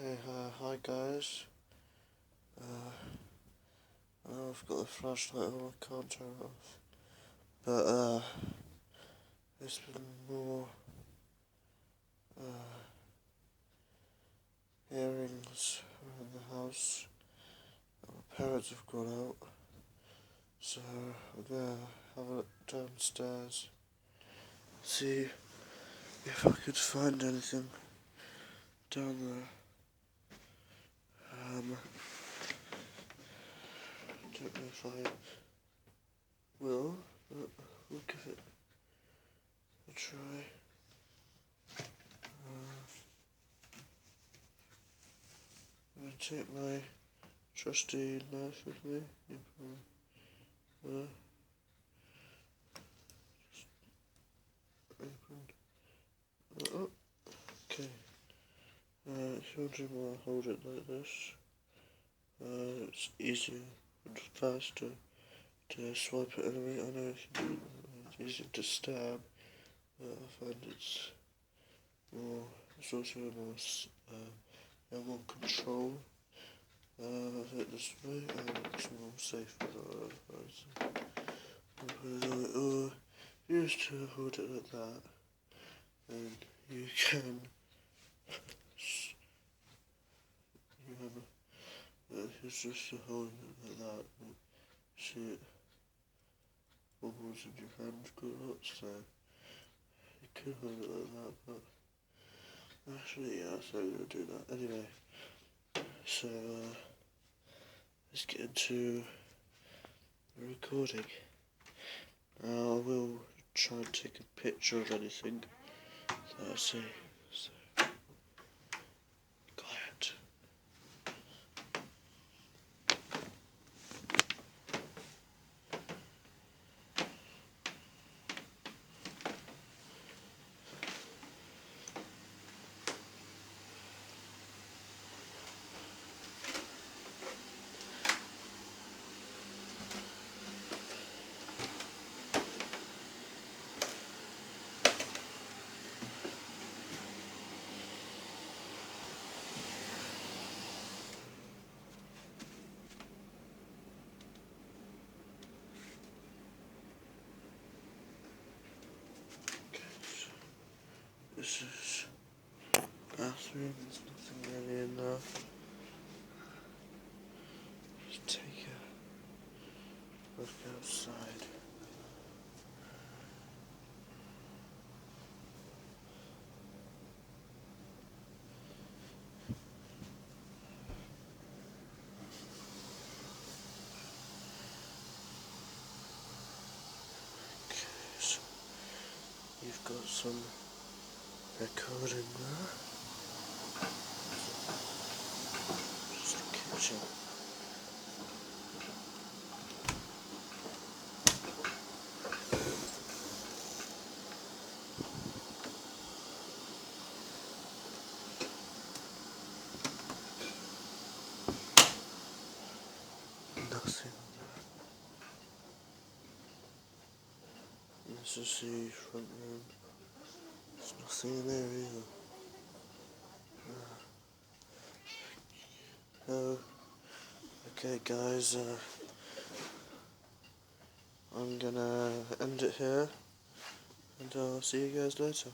Okay, hi guys. Uh, I know I've got the flashlight on, I can't turn it off. But, there's been more, hearings around the house. My parents have gone out, so I'm gonna have a look downstairs, see if I could find anything down there. I don't know if I will, but we'll give it a try. I'm going to take my trusty knife with me. Just open. Oh, okay. If you want to hold it like this, it's easier and faster to swipe at enemy. I know if you do it's easier to stab, but I find it's also more control of it this way, and it's more safe or used to hold it like that, and you can it's just to hold it like that, and see it wobbles in your hand quite a lot, so you could hold it like that, but actually yeah, so I'm going to do that anyway. So let's get into the recording. I will try and take a picture of anything that I see. So quiet. This is bathroom, there's nothing really in there. Just take a look outside. Okay, so you've got some recording there. Just the kitchen. Nothing there. This is the front room. There's nothing in there either. Oh, okay guys, I'm gonna end it here, and I'll see you guys later.